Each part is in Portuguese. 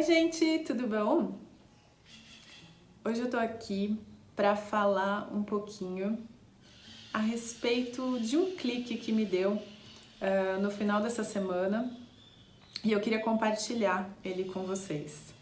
Oi gente, tudo bom? Hoje eu tô aqui para falar um pouquinho a respeito de um clique que me deu no final dessa semana e eu queria compartilhar ele com vocês.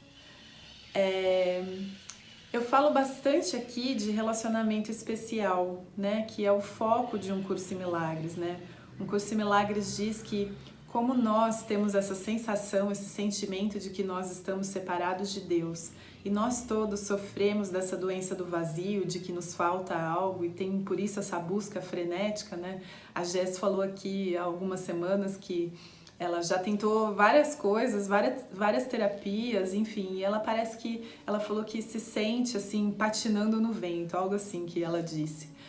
Eu falo bastante aqui de relacionamento especial, né? Que é o foco de um curso em milagres, né? Um curso em milagres diz que como nós temos essa sensação, esse sentimento de que nós estamos separados de Deus e nós todos sofremos dessa doença do vazio, de que nos falta algo e tem por isso essa busca frenética, né? A Jess falou aqui há algumas semanas que ela já tentou várias coisas, várias terapias, enfim, e ela parece que, ela falou que se sente assim, patinando no vento, algo assim que ela disse.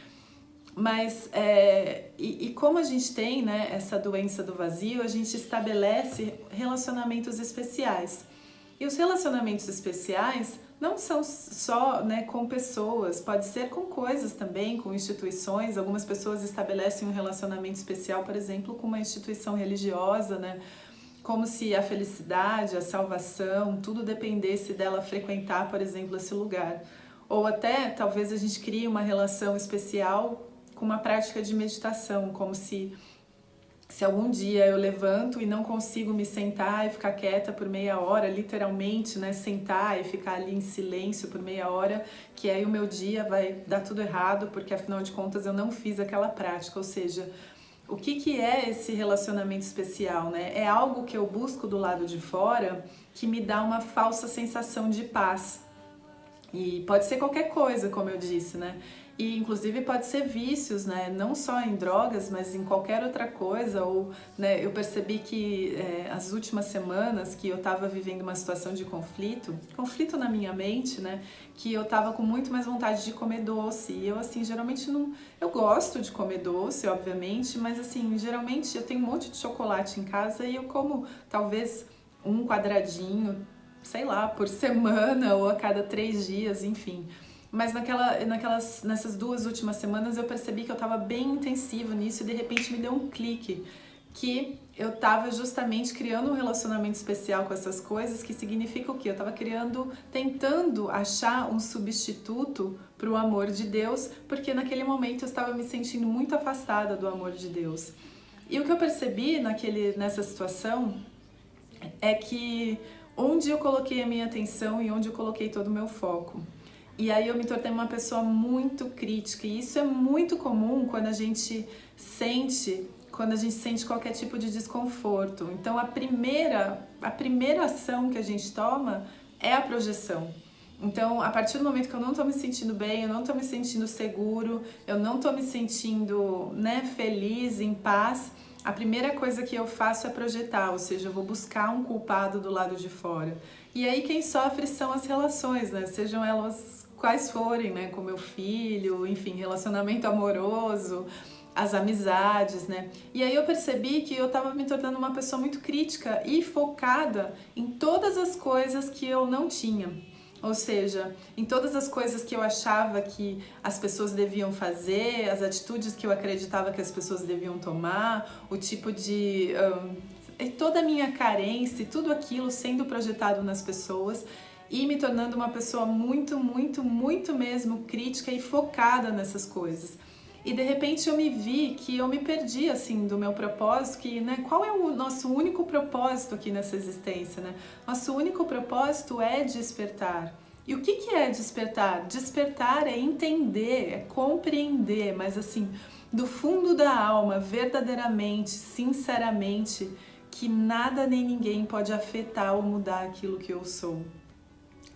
Mas, como a gente tem, né, essa doença do vazio, a gente estabelece relacionamentos especiais. E os relacionamentos especiais não são só, né, com pessoas, pode ser com coisas também, com instituições. Algumas pessoas estabelecem um relacionamento especial, por exemplo, com uma instituição religiosa, né, como se a felicidade, a salvação, tudo dependesse dela frequentar, por exemplo, esse lugar. Ou até, talvez a gente crie uma relação especial com uma prática de meditação, como se algum dia eu levanto e não consigo me sentar e ficar quieta por meia hora, literalmente, né, sentar e ficar ali em silêncio por meia hora, que aí o meu dia vai dar tudo errado, porque afinal de contas eu não fiz aquela prática. Ou seja, o que é esse relacionamento especial, né? É algo que eu busco do lado de fora que me dá uma falsa sensação de paz. E pode ser qualquer coisa, como eu disse, né? E inclusive pode ser vícios, né? Não só em drogas, mas em qualquer outra coisa. Ou, né, eu percebi que as últimas semanas que eu estava vivendo uma situação de conflito na minha mente, né? Que eu estava com muito mais vontade de comer doce. E eu, assim, geralmente não... Eu gosto de comer doce, obviamente, mas, assim, geralmente eu tenho um monte de chocolate em casa e eu como, talvez, um quadradinho, sei lá, por semana ou a cada 3 dias, enfim. Mas nessas 2 últimas semanas eu percebi que eu estava bem intensiva nisso e de repente me deu um clique que eu estava justamente criando um relacionamento especial com essas coisas, que significa o quê? Eu estava tentando achar um substituto para o amor de Deus, porque naquele momento eu estava me sentindo muito afastada do amor de Deus. E o que eu percebi nessa situação é que onde eu coloquei a minha atenção e onde eu coloquei todo o meu foco. E aí eu me tornei uma pessoa muito crítica, e isso é muito comum quando a gente sente qualquer tipo de desconforto. Então a primeira ação que a gente toma é a projeção. Então, a partir do momento que eu não estou me sentindo bem, eu não estou me sentindo seguro, eu não estou me sentindo, né, feliz, em paz, a primeira coisa que eu faço é projetar, ou seja, eu vou buscar um culpado do lado de fora. E aí quem sofre são as relações, né? Sejam elas quais forem, né? Com meu filho, enfim, relacionamento amoroso, as amizades, né? E aí eu percebi que eu estava me tornando uma pessoa muito crítica e focada em todas as coisas que eu não tinha. Ou seja, em todas as coisas que eu achava que as pessoas deviam fazer, as atitudes que eu acreditava que as pessoas deviam tomar, o tipo de... toda a minha carência, tudo aquilo sendo projetado nas pessoas e me tornando uma pessoa muito, muito, muito mesmo crítica e focada nessas coisas. E de repente eu me vi que eu me perdi, assim, do meu propósito, que, né, qual é o nosso único propósito aqui nessa existência, né? Nosso único propósito é despertar. E o que é despertar? Despertar é entender, é compreender, mas assim, do fundo da alma, verdadeiramente, sinceramente, que nada nem ninguém pode afetar ou mudar aquilo que eu sou.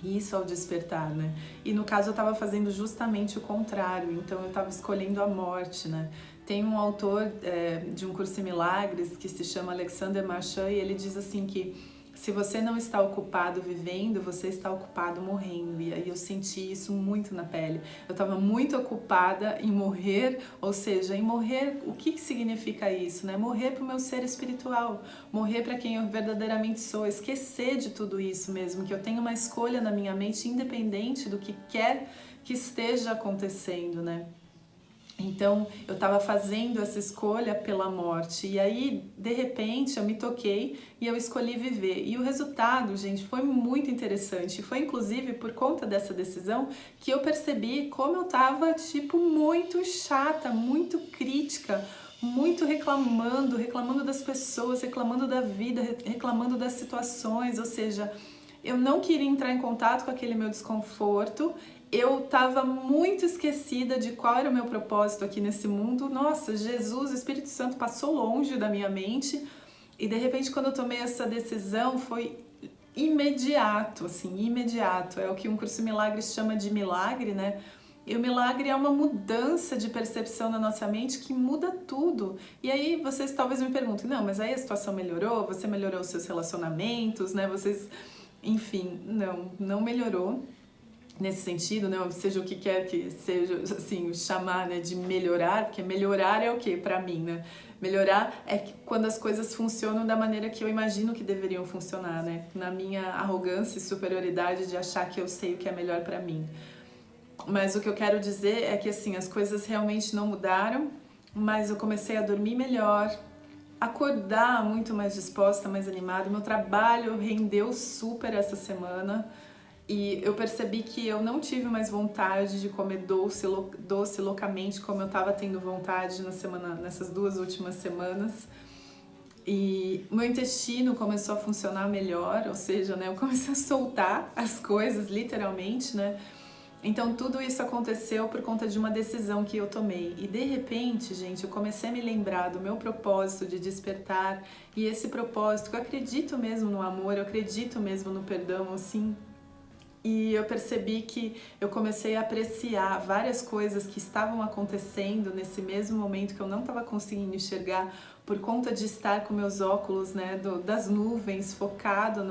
Isso ao despertar, né? E no caso eu estava fazendo justamente o contrário, então eu estava escolhendo a morte, né? Tem um autor de um curso em milagres que se chama Alexander Marchand e ele diz assim que se você não está ocupado vivendo, você está ocupado morrendo. E aí eu senti isso muito na pele. Eu estava muito ocupada em morrer, ou seja, em morrer, o que significa isso, né? Morrer para o meu ser espiritual, morrer para quem eu verdadeiramente sou, esquecer de tudo isso mesmo, que eu tenho uma escolha na minha mente independente do que quer que esteja acontecendo, né? Então, eu estava fazendo essa escolha pela morte e aí, de repente, eu me toquei e eu escolhi viver. E o resultado, gente, foi muito interessante. Foi inclusive por conta dessa decisão que eu percebi como eu estava, tipo, muito chata, muito crítica, muito reclamando das pessoas, reclamando da vida, reclamando das situações, ou seja, eu não queria entrar em contato com aquele meu desconforto. Eu estava muito esquecida de qual era o meu propósito aqui nesse mundo. Nossa, Jesus, o Espírito Santo passou longe da minha mente e de repente quando eu tomei essa decisão foi imediato, assim, imediato. É o que um curso em milagres chama de milagre, né? E o milagre é uma mudança de percepção na nossa mente que muda tudo. E aí vocês talvez me perguntem, não, mas aí a situação melhorou, você melhorou os seus relacionamentos, né? Enfim, não melhorou nesse sentido, né? Seja o que quer que seja, assim, chamar, né, de melhorar, porque melhorar é o que para mim, né? Melhorar é que quando as coisas funcionam da maneira que eu imagino que deveriam funcionar, né? Na minha arrogância e superioridade de achar que eu sei o que é melhor para mim. Mas o que eu quero dizer é que assim, as coisas realmente não mudaram, mas eu comecei a dormir melhor, acordar muito mais disposta, mais animada. Meu trabalho rendeu super essa semana e eu percebi que eu não tive mais vontade de comer doce loucamente como eu estava tendo vontade nessas 2 últimas semanas. E o meu intestino começou a funcionar melhor, ou seja, né, eu comecei a soltar as coisas, literalmente, né? Então tudo isso aconteceu por conta de uma decisão que eu tomei. E de repente, gente, eu comecei a me lembrar do meu propósito de despertar. E esse propósito, que eu acredito mesmo no amor, eu acredito mesmo no perdão, assim. E eu percebi que eu comecei a apreciar várias coisas que estavam acontecendo nesse mesmo momento que eu não estava conseguindo enxergar por conta de estar com meus óculos, né, das nuvens, focado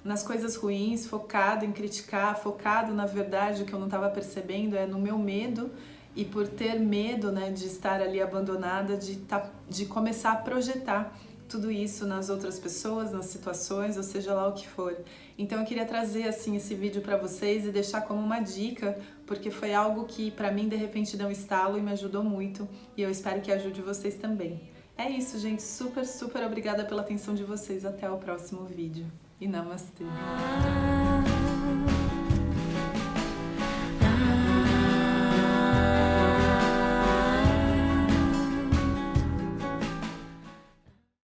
nas coisas ruins, focado em criticar, focado na verdade, o que eu não estava percebendo é no meu medo. E por ter medo, né, de estar ali abandonada, de começar a projetar tudo isso nas outras pessoas, nas situações, ou seja lá o que for. Então eu queria trazer assim esse vídeo para vocês e deixar como uma dica, porque foi algo que para mim de repente deu um estalo e me ajudou muito, e eu espero que ajude vocês também. É isso, gente, super obrigada pela atenção de vocês. Até o próximo vídeo. E namastê.